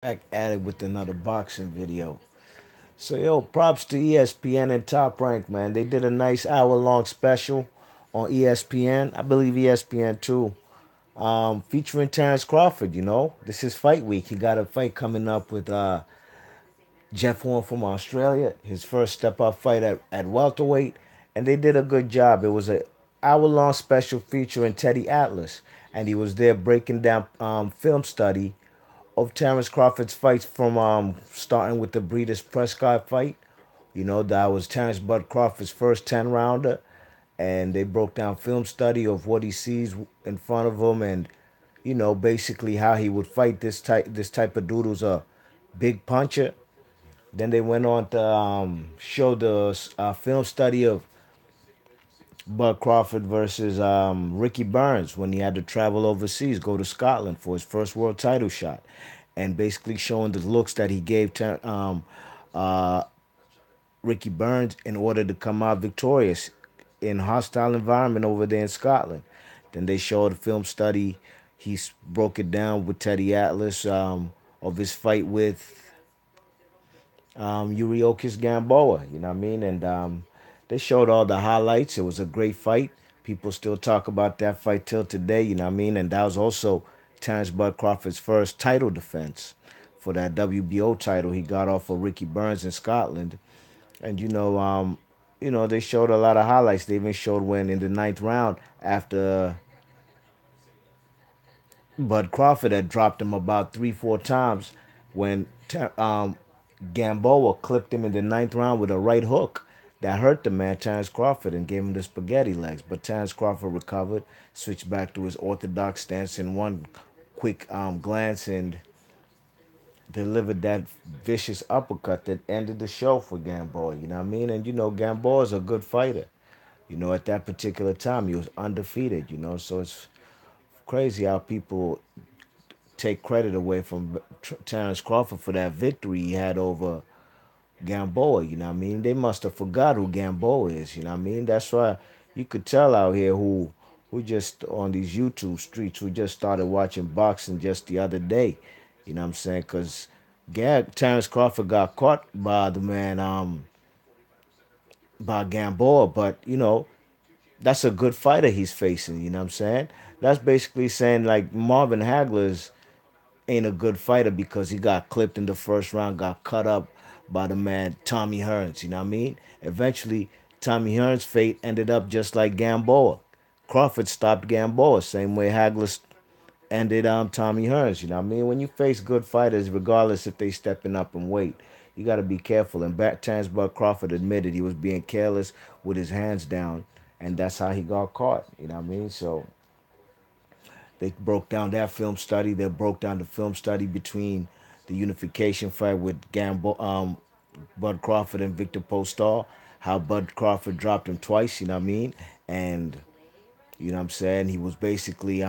Back at it with another boxing video. So yo, props to ESPN and Top Rank, man. They did a nice hour-long special on ESPN. I believe ESPN too. Featuring Terrance Crawford. This is fight week. He got a fight coming up with Jeff Horn from Australia. His first step-up fight at welterweight, and they did a good job. It was a hour-long special featuring Teddy Atlas, and he was there breaking down film study of Terrence Crawford's fights from starting with the Breeders' Prescott fight. That was Terrence Bud Crawford's first 10 rounder. And they broke down film study of what he sees in front of him and, basically how he would fight this type of dude who's a big puncher. Then they went on to show the film study of Bud Crawford versus Ricky Burns when he had to travel overseas, go to Scotland for his first world title shot, and basically showing the looks that he gave to uh, Ricky Burns in order to come out victorious in hostile environment over there in Scotland. Then they showed a film study. Broke it down with Teddy Atlas of his fight with Yuriokis Gamboa. You know what I mean? And they showed all the highlights. It was a great fight. People still talk about that fight till today. You know what I mean? And that was also Terrence Bud Crawford's first title defense for that WBO title he got off of Ricky Burns in Scotland. And they showed a lot of highlights. They even showed when in the ninth round after Bud Crawford had dropped him about 3, 4 times when Gamboa clipped him in the ninth round with a right hook that hurt the man, Terrence Crawford, and gave him the spaghetti legs. But Terrence Crawford recovered, switched back to his orthodox stance in one quick glance and delivered that vicious uppercut that ended the show for Gamboa. You know what I mean? And Gamboa is a good fighter. At that particular time, he was undefeated. So it's crazy how people take credit away from Terrence Crawford for that victory he had over Gamboa. You know what I mean? They must have forgot who Gamboa is. You know what I mean? That's why you could tell out here who just on these YouTube streets who just started watching boxing just the other day. You know what I'm saying? Because Terrence Crawford got caught by the man by Gamboa, but that's a good fighter he's facing. You know what I'm saying? That's basically saying like Marvin Hagler's ain't a good fighter because he got clipped in the first round, got cut up by the man Tommy Hearns. You know what I mean? Eventually, Tommy Hearns' fate ended up just like Gamboa. Crawford stopped Gamboa, same way Hagler ended Tommy Hearns. You know what I mean? When you face good fighters, regardless if they stepping up in weight, you got to be careful. And back times, Bud Crawford admitted he was being careless with his hands down, and that's how he got caught. You know what I mean? So they broke down that film study. They broke down the film study between the unification fight with Bud Crawford and Victor Postal. How Bud Crawford dropped him twice. You know what I mean? And you know what I'm saying? He was basically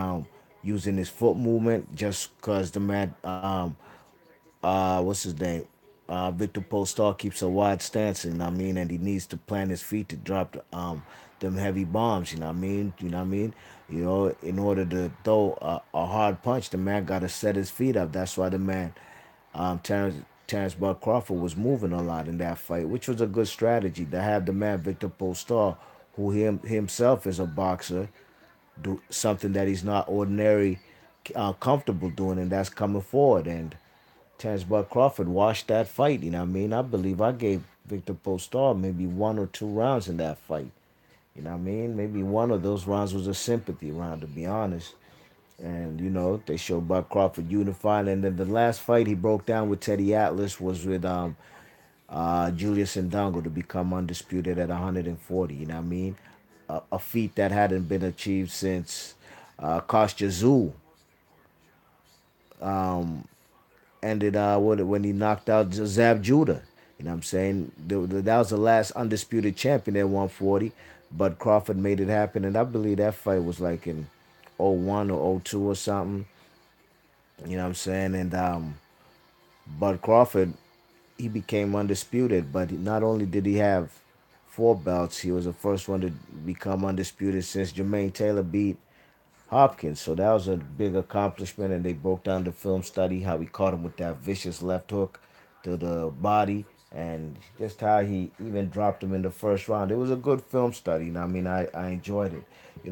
using his foot movement just because the man what's his name? Victor Postal keeps a wide stance, you know what I mean, and he needs to plant his feet to drop them heavy bombs, you know what I mean? You know what I mean? In order to throw a hard punch, the man got to set his feet up. That's why the man, Terrence Bud Crawford, was moving a lot in that fight, which was a good strategy to have the man Victor Postal, who himself is a boxer, do something that he's not ordinary comfortable doing, and that's coming forward. And Terrence Bud Crawford washed that fight. You know what I mean? I believe I gave Victor Postal maybe 1 or 2 rounds in that fight. You know what I mean? Maybe one of those rounds was a sympathy round, to be honest. And, they showed Bud Crawford unifying. And then the last fight he broke down with Teddy Atlas was with Julius Ndongo to become undisputed at 140. You know what I mean? A feat that hadn't been achieved since Kostya Tszyu ended when he knocked out Zab Judah. You know what I'm saying? That was the last undisputed champion at 140. But Crawford made it happen, and I believe that fight was like in '01 or '02 or something. You know what I'm saying? And Bud Crawford, he became undisputed, but not only did he have 4 belts, he was the first one to become undisputed since Jermaine Taylor beat Hopkins. So that was a big accomplishment, and they broke down the film study how he caught him with that vicious left hook to the body, and just how he even dropped him in the first round. It was a good film study, and I mean, I enjoyed it.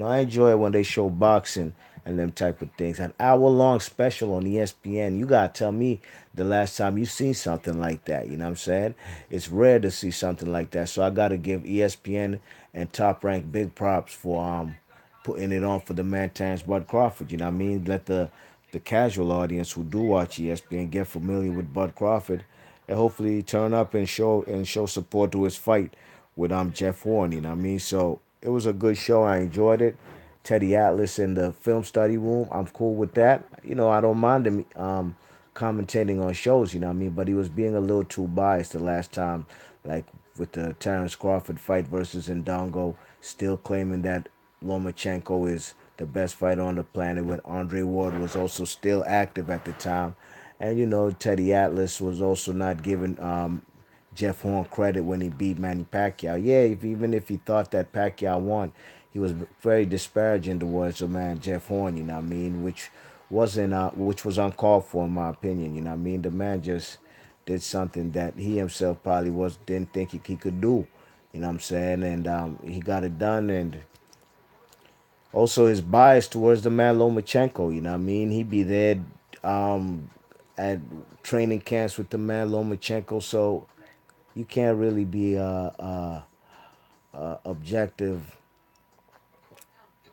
I enjoy it when they show boxing and them type of things. An hour-long special on ESPN. You gotta tell me the last time you seen something like that. You know what I'm saying? It's rare to see something like that. So I gotta give ESPN and Top Rank big props for putting it on for the man Terrance Bud Crawford. You know what I mean? Let the casual audience who do watch ESPN get familiar with Bud Crawford, and hopefully turn up and show support to his fight with Jeff Horn. You know what I mean? So it was a good show. I enjoyed it. Teddy Atlas in the film study room. I'm cool with that. I don't mind him commentating on shows. You know what I mean? But he was being a little too biased the last time, like with the Terrence Crawford fight versus Ndongo, still claiming that Lomachenko is the best fighter on the planet when Andre Ward was also still active at the time. And Teddy Atlas was also not giving Jeff Horn credit when he beat Manny Pacquiao. Yeah, even if he thought that Pacquiao won, he was very disparaging towards the man Jeff Horn. You know what I mean? Which was uncalled for in my opinion. You know what I mean? The man just did something that he himself probably was didn't think he could do. You know what I'm saying? And he got it done, and also his bias towards the man Lomachenko. You know what I mean? He be there um, at training camps with the man Lomachenko, so you can't really be objective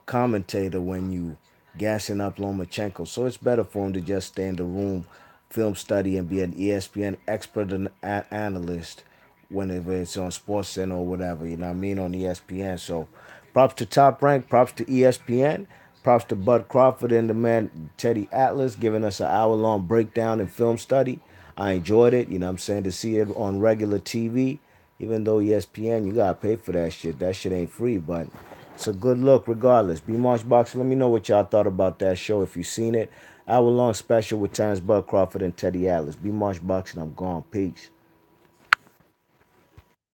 commentator when you gassing up Lomachenko. So it's better for him to just stay in the room, film study, and be an ESPN expert and analyst whenever it's on Sports Center or whatever. You know what I mean, on ESPN. So props to Top Rank, props to ESPN, props to Bud Crawford and the man Teddy Atlas giving us an hour-long breakdown and film study. I enjoyed it. You know what I'm saying, to see it on regular TV. Even though ESPN, you gotta pay for that shit. That shit ain't free, but it's a good look regardless. B March Boxing, let me know what y'all thought about that show if you seen it. Hour long special with Terrence Bud Crawford and Teddy Atlas. B March Boxing, I'm gone. Peace.